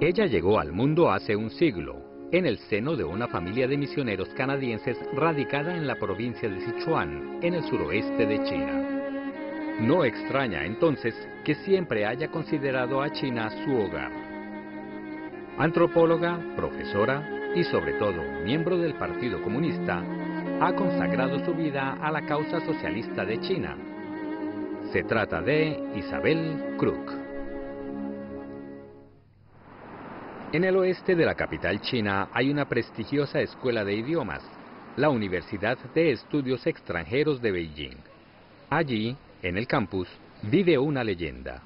Ella llegó al mundo hace un siglo, en el seno de una familia de misioneros canadienses radicada en la provincia de Sichuan, en el suroeste de China. No extraña entonces que siempre haya considerado a China su hogar. Antropóloga, profesora y sobre todo miembro del Partido Comunista, ha consagrado su vida a la causa socialista de China. Se trata de Isabel Krug. En el oeste de la capital china hay una prestigiosa escuela de idiomas, la Universidad de Estudios Extranjeros de Beijing. Allí, en el campus, vive una leyenda.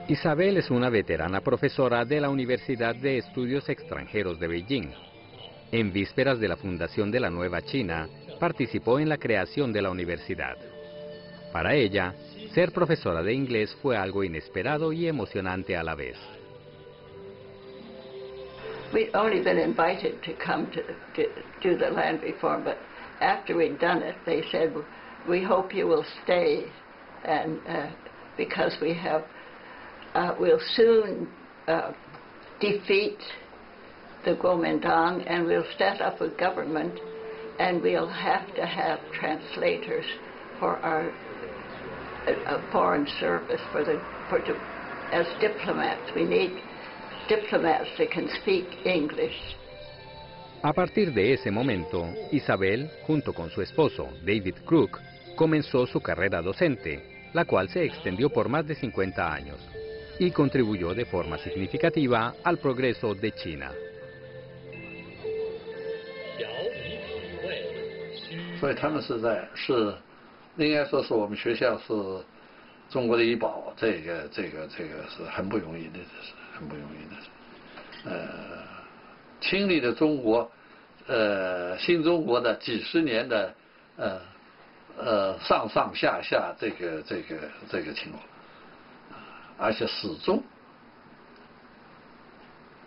Isabel es una veterana profesora de la Universidad de Estudios Extranjeros de Beijing. En vísperas de la fundación de la Nueva China, participó en la creación de la universidad. Para ella, ser profesora de inglés fue algo inesperado y emocionante a la vez. We'd only been invited to come to do the land reform, but after we'd done it, they said, "We hope you will stay, and because we'll soon defeat the Kuomintang, and we'll set up a government, and we'll have to have translators for our foreign service as diplomats. We need diplomats that can speak English." A partir de ese momento, Isabel, junto con su esposo, David Krug, comenzó su carrera docente, la cual se extendió por más de 50 años, y contribuyó de forma significativa al progreso de China. 所以他们应该说是我们学校是中国的医保，这个是很不容易的，这是很不容易的。亲历了中国新中国的几十年的上上下下这个情况，而且始终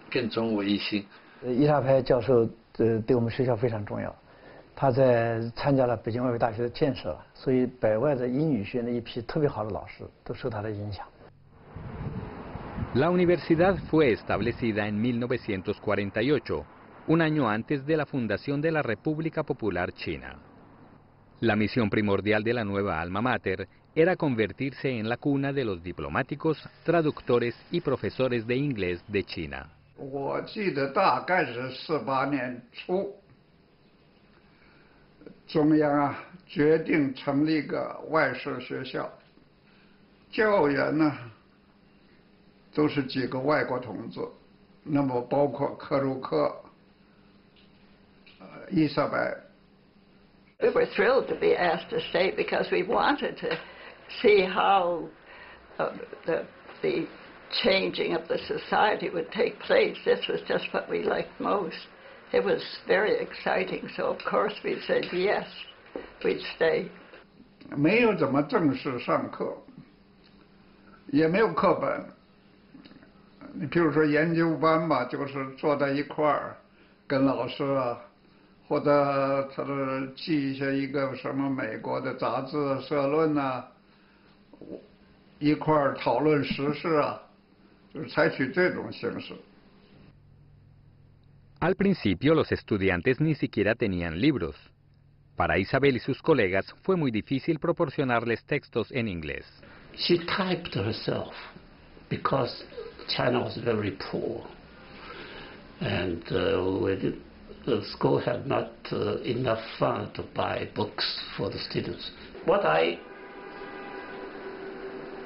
跟中国一心。伊萨派教授对我们学校非常重要。 他参加了北京外语大学的建设，所以北外的英语学院的一批特别好的老师都受他的影响。 La universidad fue establecida en 1948, un año antes de la fundación de la República Popular China. La misión primordial de la nueva alma mater era convertirse en la cuna de los diplomáticos, traductores y profesores de inglés de China. 我记得大概是48年初。 中央决定成立一个外事学校，教员呢都是几个外国同志，那么包括克鲁克、伊萨白。We were thrilled to be asked to stay because we wanted to see how the changing of the society would take place. This was just what we liked most. It was very exciting, so of course we said yes, we'd stay. 没有怎么正式上课，也没有课本。你比如说研究班吧，就是坐在一块儿，跟老师啊，或者他记一个什么美国的杂志社论呐，一块儿讨论时事啊，就是采取这种形式。 Al principio los estudiantes ni siquiera tenían libros. Para Isabel y sus colegas fue muy difícil proporcionarles textos en inglés. She typed herself because China was very poor and the school had not enough fund to buy books for the students. What I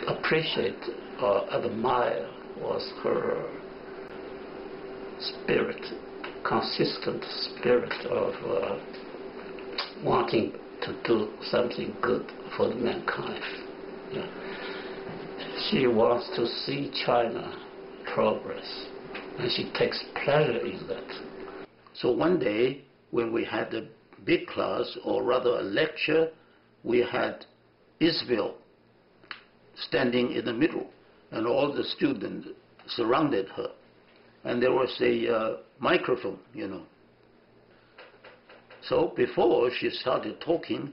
appreciate or admire was her spirit. Consistent spirit of wanting to do something good for mankind. Yeah. She wants to see China progress, and she takes pleasure in that. So one day, when we had a big class, or rather a lecture, we had Isabel standing in the middle, and all the students surrounded her. And there was a microphone, you know. So before she started talking,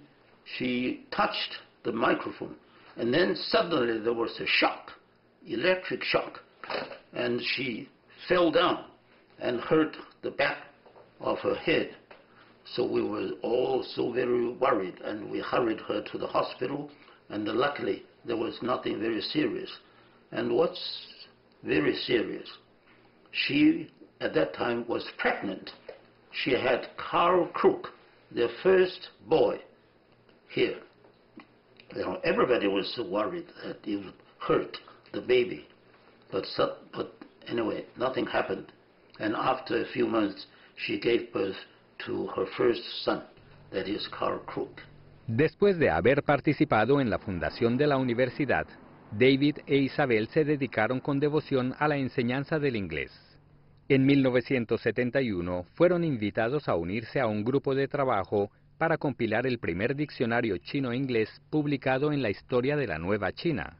she touched the microphone. And then suddenly there was a shock, electric shock. And she fell down and hurt the back of her head. So we were all so very worried, and we hurried her to the hospital. And luckily, there was nothing very serious. And what's very serious, she, at that time, was pregnant. She had Carl Crook, their first boy, here. You know, everybody was worried that it would hurt the baby. But anyway, nothing happened. And after a few months, she gave birth to her first son, that is Carl Crook. Después de haber participado en la fundación de la universidad, David e Isabel se dedicaron con devoción a la enseñanza del inglés. En 1971 fueron invitados a unirse a un grupo de trabajo para compilar el primer diccionario chino-inglés publicado en la historia de la Nueva China.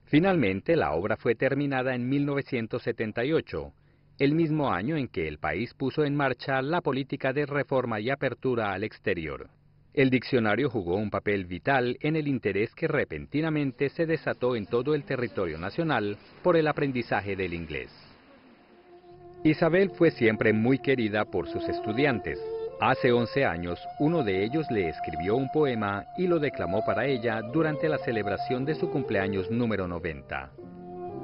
Finalmente, la obra fue terminada en 1978, el mismo año en que el país puso en marcha la política de reforma y apertura al exterior. El diccionario jugó un papel vital en el interés que repentinamente se desató en todo el territorio nacional por el aprendizaje del inglés. Isabel fue siempre muy querida por sus estudiantes. Hace 11 años, uno de ellos le escribió un poema y lo declamó para ella durante la celebración de su cumpleaños número 90.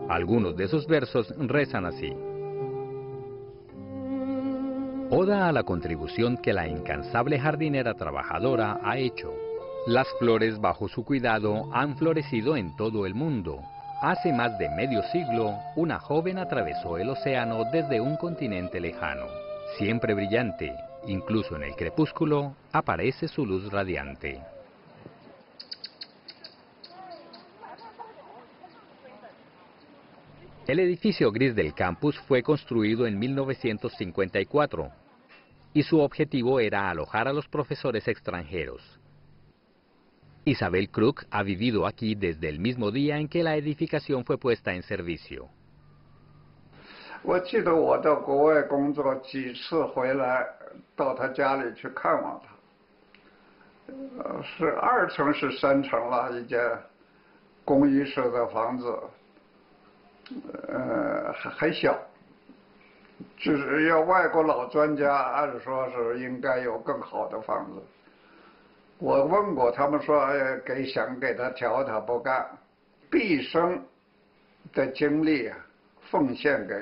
Algunos de sus versos rezan así: Oda a la contribución que la incansable jardinera trabajadora ha hecho. Las flores bajo su cuidado han florecido en todo el mundo. Hace más de medio siglo, una joven atravesó el océano desde un continente lejano. Siempre brillante, incluso en el crepúsculo, aparece su luz radiante. El edificio gris del campus fue construido en 1954 y su objetivo era alojar a los profesores extranjeros. Isabel Crook ha vivido aquí desde el mismo día en que la edificación fue puesta en servicio. 我记得我到国外工作几次回来，到他家里去看望他。是2层是3层了，一间公寓式的房子，还小。就是要外国老专家，按说是应该有更好的房子。我问过他们说，想给他调，他不干，毕生的精力啊，奉献给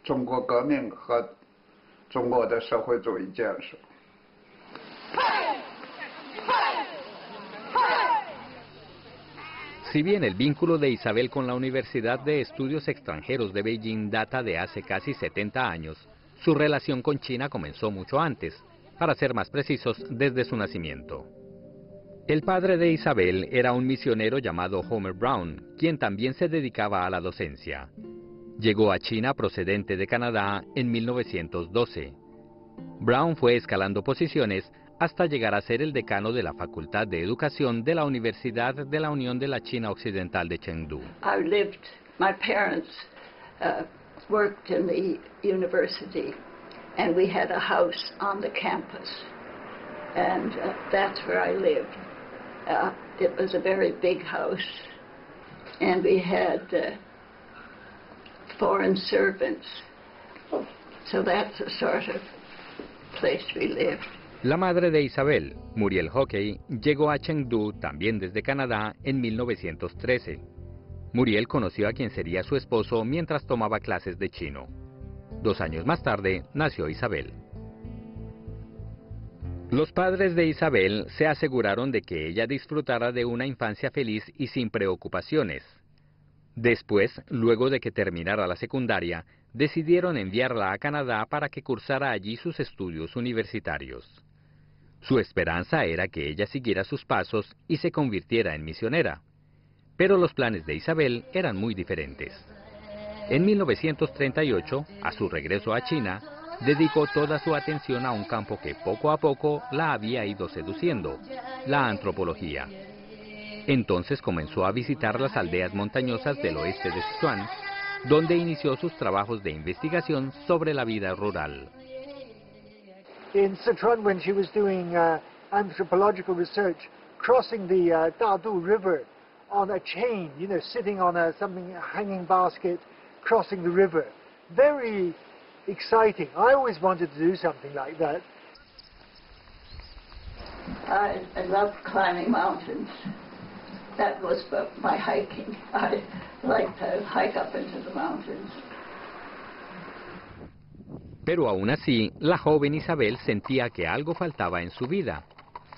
中国革命和中国的社会主义建设。Si bien el vínculo de Isabel con la Universidad de Estudios Extranjeros de Beijing data de hace casi 70 años, su relación con China comenzó mucho antes, para ser más precisos, desde su nacimiento. El padre de Isabel era un misionero llamado Homer Brown, quien también se dedicaba a la docencia. Llegó a China procedente de Canadá en 1912. Brown fue escalando posiciones hasta llegar a ser el decano de la Facultad de Educación de la Universidad de la Unión de la China Occidental de Chengdu. My parents worked in the university, and we had a house on the campus, and that's where I lived. It was a very big house, and we had foreign servants, so that's the sort of place we lived. La madre de Isabel, Muriel Hockey, llegó a Chengdu también desde Canadá en 1913. Muriel conoció a quien sería su esposo mientras tomaba clases de chino. 2 años más tarde nació Isabel. Los padres de Isabel se aseguraron de que ella disfrutara de una infancia feliz y sin preocupaciones. Después, luego de que terminara la secundaria, decidieron enviarla a Canadá para que cursara allí sus estudios universitarios. Su esperanza era que ella siguiera sus pasos y se convirtiera en misionera. Pero los planes de Isabel eran muy diferentes. En 1938, a su regreso a China, dedicó toda su atención a un campo que poco a poco la había ido seduciendo, la antropología. Entonces comenzó a visitar las aldeas montañosas del oeste de Sichuan, donde inició sus trabajos de investigación sobre la vida rural. In Sichuan, when she was doing anthropological research, crossing the Dadu River on a chain, you know, sitting on a hanging basket, crossing the river, very exciting. I always wanted to do something like that. I love climbing mountains. That was my hiking. I like to hike up into the mountains. Pero aún así, la joven Isabel sentía que algo faltaba en su vida.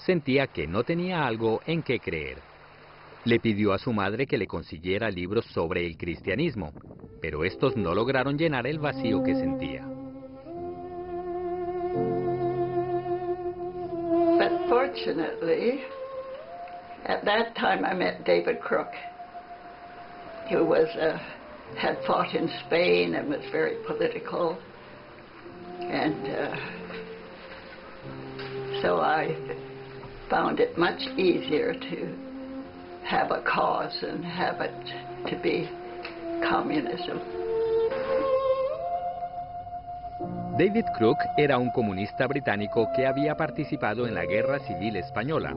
Sentía que no tenía algo en qué creer. Le pidió a su madre que le consiguiera libros sobre el cristianismo, pero estos no lograron llenar el vacío que sentía. But fortunately, at that time I met David Crook, who had fought in Spain and was very political. And so I found it much easier to have a cause and have it to be communism. David Crook era un comunista británico que había participado en la Guerra Civil Española.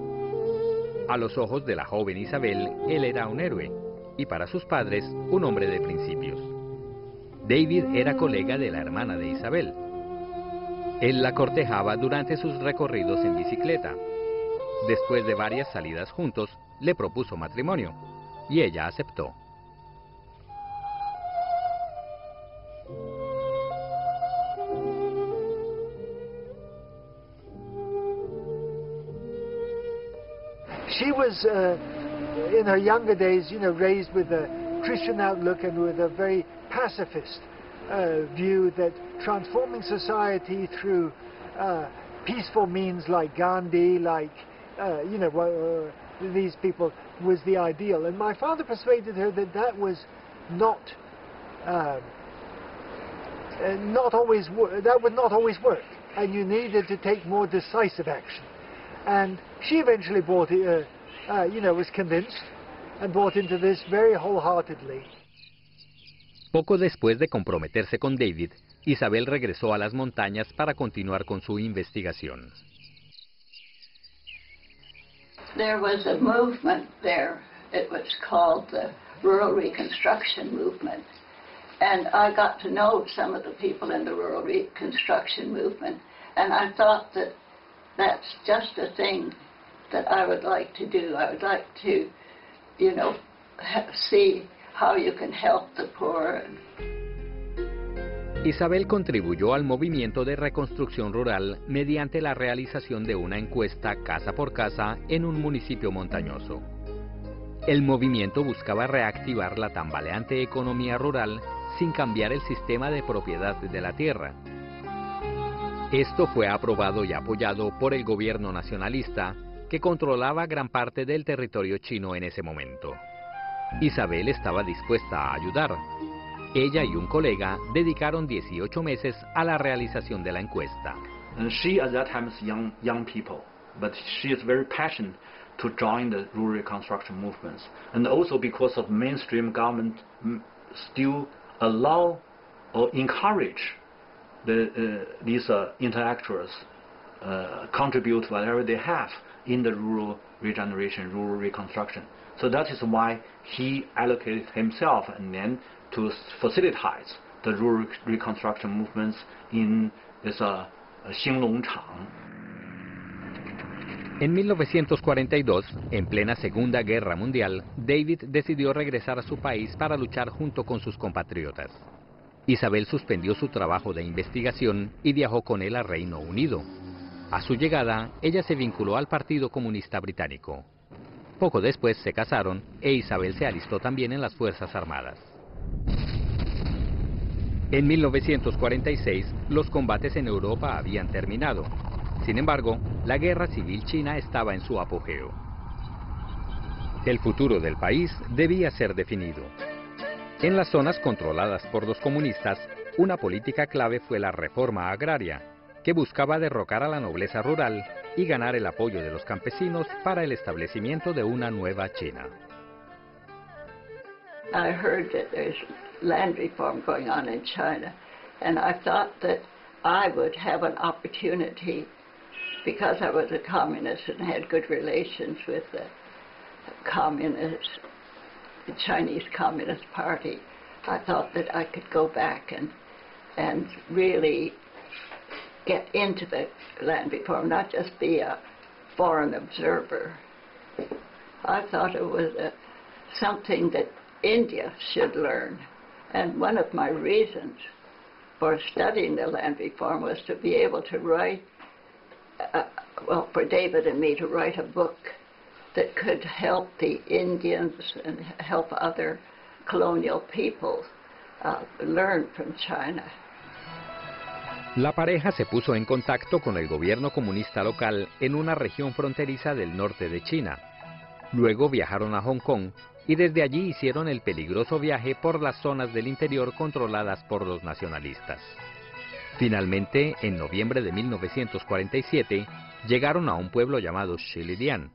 A los ojos de la joven Isabel, él era un héroe, y para sus padres, un hombre de principios. David era colega de la hermana de Isabel. Él la cortejaba durante sus recorridos en bicicleta. Después de varias salidas juntos, le propuso matrimonio, y ella aceptó. She was, in her younger days, you know, raised with a Christian outlook and with a very pacifist view that transforming society through peaceful means like Gandhi, like, you know, these people was the ideal. And my father persuaded her that that was that would not always work, and you needed to take more decisive action. And she eventually bought it, you know, was convinced and bought into this very wholeheartedly. Poco después de comprometerse con David, Isabel regresó a las montañas para continuar con su investigación. There was a movement there. It was called the Rural Reconstruction Movement. And I got to know some of the people in the Rural Reconstruction Movement. And I thought that that's just a thing that I would like to do. I would like to, you know, see how you can help the poor. Isabel contribuyó al movimiento de reconstrucción rural mediante la realización de una encuesta casa por casa en un municipio montañoso. El movimiento buscaba reactivar la tambaleante economía rural sin cambiar el sistema de propiedad de la tierra. Esto fue aprobado y apoyado por el gobierno nacionalista, que controlaba gran parte del territorio chino en ese momento. Isabel estaba dispuesta a ayudar. Ella y un colega dedicaron 18 meses a la realización de la encuesta. She at that time is young people, but she is very passionate to join the rural reconstruction movements, and also because of mainstream government still allow or encourage these intellectuals contribute whatever they have in the rural regeneration, rural reconstruction. So that is why he allocated himself and then to facilitate the rural reconstruction movements in this Xinlongchang. En 1942, en plena Segunda Guerra Mundial, David decidió regresar a su país para luchar junto con sus compatriotas. Isabel suspendió su trabajo de investigación y viajó con él a Reino Unido. A su llegada, ella se vinculó al Partido Comunista Británico. Poco después se casaron e Isabel se alistó también en las Fuerzas Armadas. En 1946, los combates en Europa habían terminado. Sin embargo, la Guerra Civil China estaba en su apogeo. El futuro del país debía ser definido. En las zonas controladas por los comunistas, una política clave fue la reforma agraria, que buscaba derrocar a la nobleza rural y ganar el apoyo de los campesinos para el establecimiento de una nueva China. I heard that there's land reform going on in China, and I thought that I would have an opportunity, because I was a communist and had good relations with the Chinese Communist Party. I thought that I could go back and really get into the land reform, not just be a foreign observer. I thought it was something that India should learn. And one of my reasons for studying the land reform was to be able to write, for David and me to write a book that could help the Indians and help other colonial peoples learn from China. La pareja se puso en contacto con el gobierno comunista local en una región fronteriza del norte de China. Luego viajaron a Hong Kong y desde allí hicieron el peligroso viaje por las zonas del interior controladas por los nacionalistas. Finalmente, en noviembre de 1947, llegaron a un pueblo llamado Shilidian.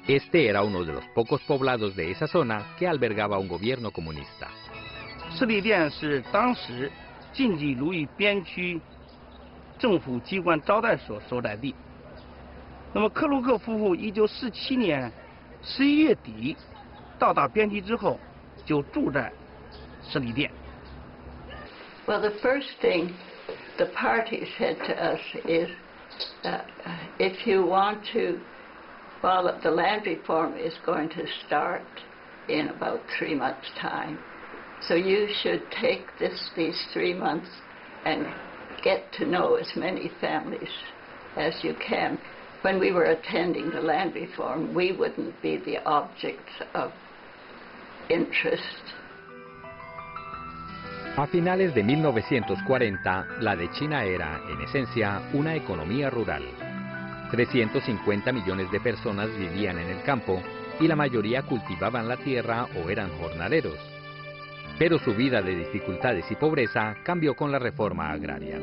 Este era uno de los pocos poblados de esa zona que albergaba un gobierno comunista. 士力店是当时晋冀鲁豫边区政府机关招待所所在地。那么克鲁克夫妇1947年11月底到达边区之后，就住在士力店。 Well, the first thing the party said to us is, if you want to, well, the land reform is going to start in about 3 months' time. So you should take these 3 months and get to know as many families as you can. When we were attending the land reform, we wouldn't be the objects of interest. A finales de 1940, la de China era, en esencia, una economía rural. 350 millones de personas vivían en el campo y la mayoría cultivaban la tierra o eran jornaleros. Pero su vida de dificultades y pobreza cambió con la reforma agraria.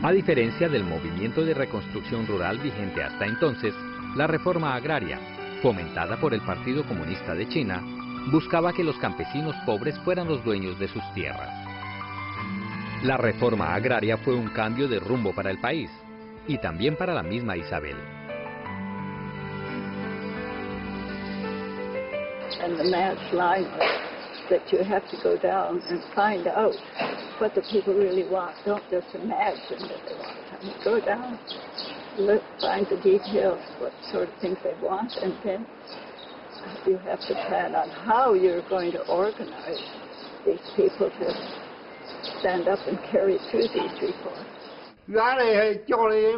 A diferencia del movimiento de reconstrucción rural vigente hasta entonces, la reforma agraria, fomentada por el Partido Comunista de China, buscaba que los campesinos pobres fueran los dueños de sus tierras. La reforma agraria fue un cambio de rumbo para el país y también para la misma Isabel. And the man's line that you have to go down and find out what the people really want. Don't just imagine that they want. I mean, go down, look, find the details, what sort of things they want, and then you have to plan on how you're going to organize these people to stand up and carry through these reforms. 原来教的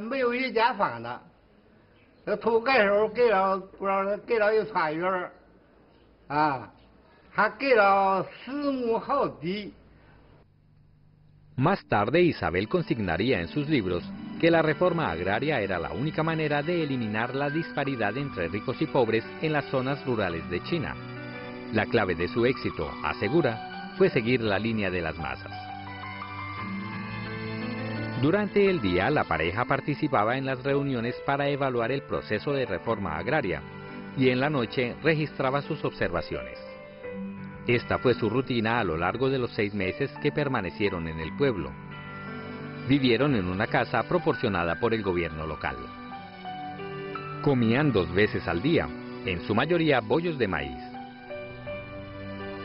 没有一家饭的，那土盖时候给了不知道给了一3月啊，还给了4亩好地。 Más tarde, Isabel consignaría en sus libros que la reforma agraria era la única manera de eliminar la disparidad entre ricos y pobres en las zonas rurales de China. La clave de su éxito, asegura, fue seguir la línea de las masas. Durante el día, la pareja participaba en las reuniones para evaluar el proceso de reforma agraria y en la noche registraba sus observaciones. Esta fue su rutina a lo largo de los 6 meses que permanecieron en el pueblo. Vivieron en una casa proporcionada por el gobierno local. Comían 2 veces al día, en su mayoría bollos de maíz.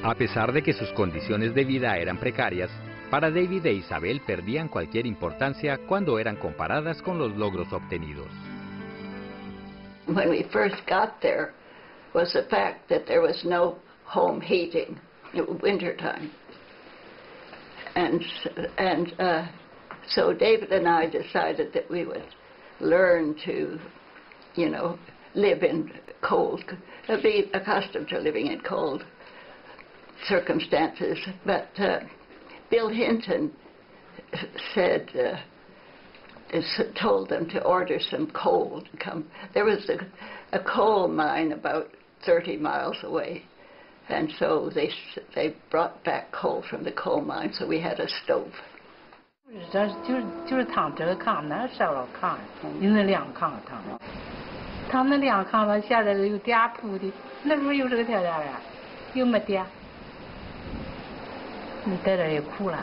A pesar de que sus condiciones de vida eran precarias, para David e Isabel perdían cualquier importancia cuando eran comparadas con los logros obtenidos. When we first got there was the fact that there was no home heating in wintertime. So David and I decided that we would learn to, live in cold, be accustomed to living in cold circumstances. But Bill Hinton said, told them to order some coal to come. There was a coal mine about 30 miles away, and so they brought back coal from the coal mine, so we had a stove. 就是躺这个炕，那烧了炕，有那凉炕躺，躺那凉炕上现在有地铺的，那时候有这个条件呀，有没地？你在这也苦了。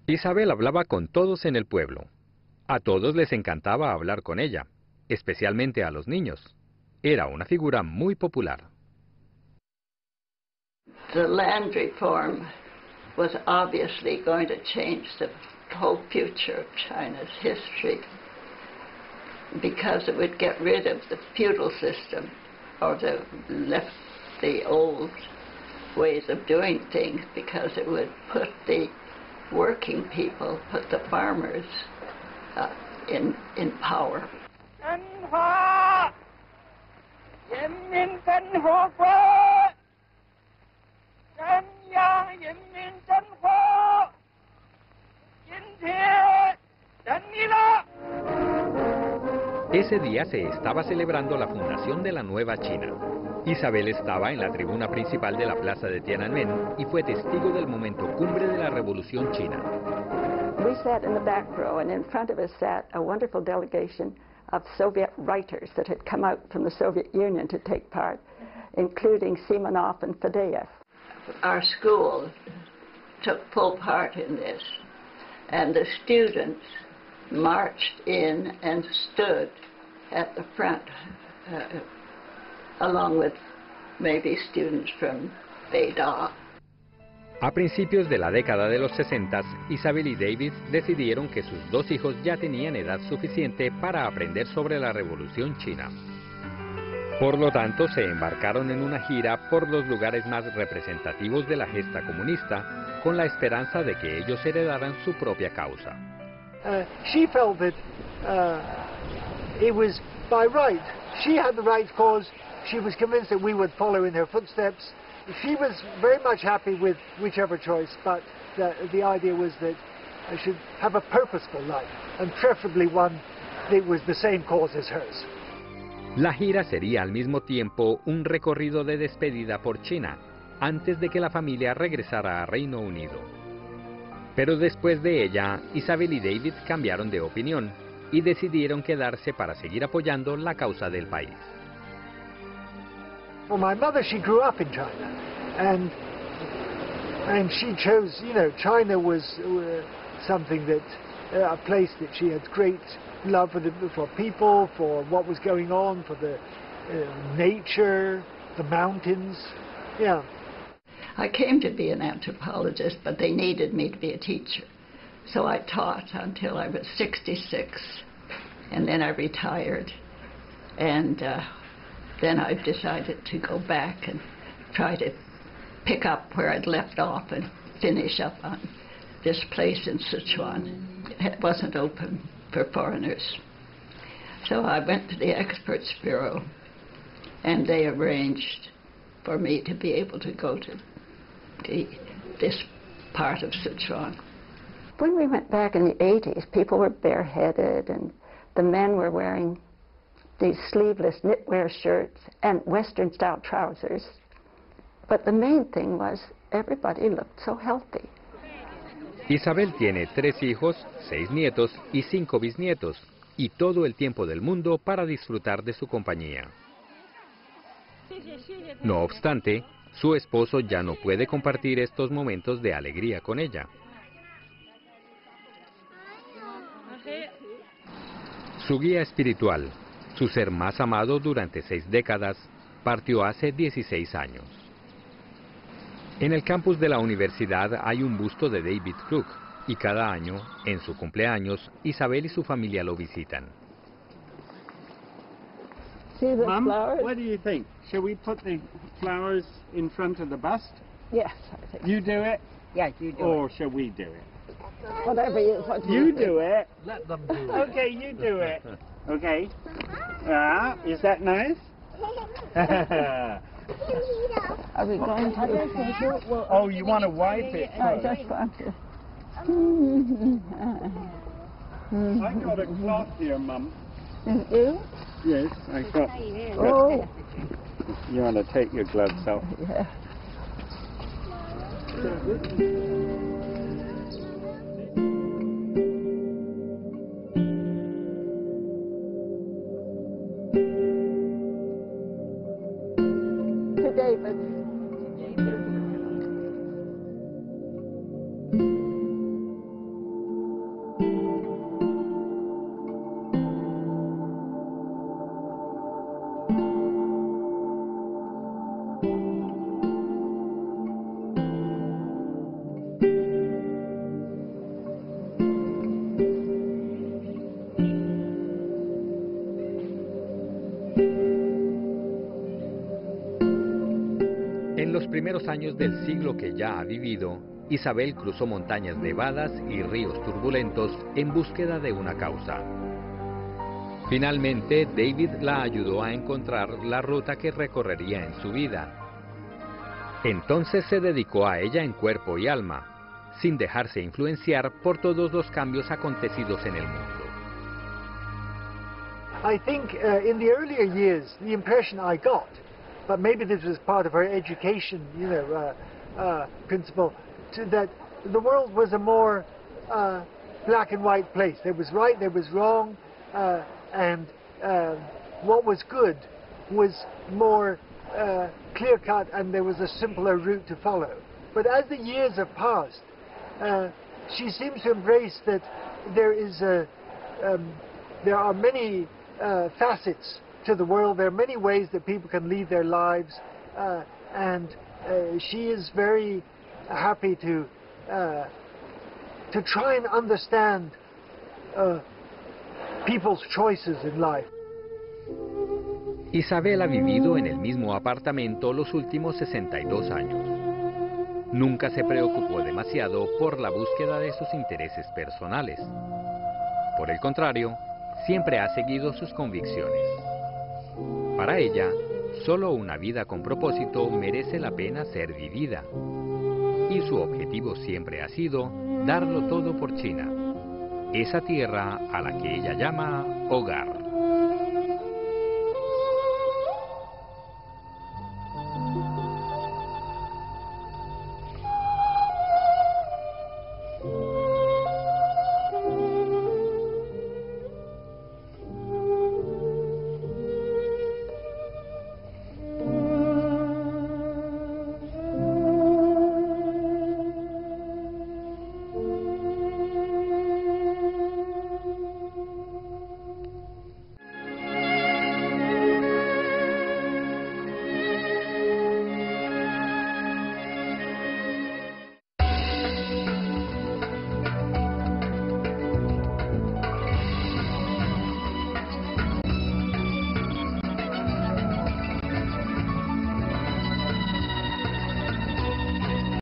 Isabel hablaba con todos en el pueblo. A todos les encantaba hablar con ella, especialmente a los niños. Era una figura muy popular. The land reform was obviously going to change the whole future of China's history because it would get rid of the feudal system or left the old ways of doing things, because it would put the working people, put the farmers in power. Ese día se estaba celebrando la fundación de la nueva China. Isabel estaba en la tribuna principal de la plaza de Tiananmen y fue testigo del momento cumbre de la Revolución China. We sat in the back row, and in front of us sat a wonderful delegation of Soviet writers that had come out from the Soviet Union to take part, including Simonov and Fadeev. Our school took full part in this, and the students marched in and stood at the front, along with maybe students from Beida. A principios de la década de los 60, Isabel y David decidieron que sus dos hijos ya tenían edad suficiente para aprender sobre la Revolución China. Por lo tanto, se embarcaron en una gira por los lugares más representativos de la gesta comunista, con la esperanza de que ellos heredaran su propia causa. She felt that it was by right. She had the right cause. She was convinced that we would follow in her footsteps. She was very much happy with whichever choice, but the idea was that I should have a purposeful life, and preferably one that was the same cause as hers. La gira sería al mismo tiempo un recorrido de despedida por China, antes de que la familia regresara a Reino Unido. Pero después de ella, Isabel y David cambiaron de opinión y decidieron quedarse para seguir apoyando la causa del país. Well, my mother, she grew up in China, and she chose, you know, China was something that, a place that she had great love for people, for what was going on, for the nature, the mountains, yeah. I came to be an anthropologist, but they needed me to be a teacher. So I taught until I was 66, and then I retired, and then I decided to go back and try to pick up where I'd left off and finish up on this place in Sichuan. It wasn't open for foreigners. So I went to the Experts Bureau, and they arranged for me to be able to go to this part of Sichuan. When we went back in the 80s, people were bareheaded, and the men were wearing these sleeveless knitwear shirts and Western-style trousers. But the main thing was everybody looked so healthy. Isabel tiene 3 hijos, 6 nietos y 5 bisnietos, y todo el tiempo del mundo para disfrutar de su compañía. No obstante, su esposo ya no puede compartir estos momentos de alegría con ella. Su guía espiritual, su ser más amado durante 6 décadas, partió hace 16 años. En el campus de la universidad hay un busto de David Crook, y cada año, en su cumpleaños, Isabel y su familia lo visitan. Mom, what do you think? Shall we put the flowers in front of the bust? Yes, I think. You do it? Yeah, you do or shall we do it? Whatever you You do it. Let them do it. Okay, you do it. Okay. Is that nice? Are we going to? Oh, you want to wipe it I first? just want to. I got a cloth here, Mum. You? Yes, I got. Oh. You want to take your gloves off? Yeah. To David. En los primeros años del siglo que ya ha vivido, Isabel cruzó montañas nevadas y ríos turbulentos en búsqueda de una causa. Finalmente, David la ayudó a encontrar la ruta que recorrería en su vida. Entonces se dedicó a ella en cuerpo y alma, sin dejarse influenciar por todos los cambios acontecidos en el mundo. I think in the earlier years, the impression I got, but maybe this was part of her education, principle, that the world was a more black and white place. There was right, there was wrong, and what was good was more clear-cut, and there was a simpler route to follow. But as the years have passed, she seems to embrace that there are many facets to the world. There are many ways that people can lead their lives, and she is very happy to try and understand people's choices in life. Isabel ha vivido en el mismo apartamento los últimos 62 años. Nunca se preocupó demasiado por la búsqueda de sus intereses personales. Por el contrario, siempre ha seguido sus convicciones. Para ella, solo una vida con propósito merece la pena ser vivida. Y su objetivo siempre ha sido darlo todo por China, esa tierra a la que ella llama hogar.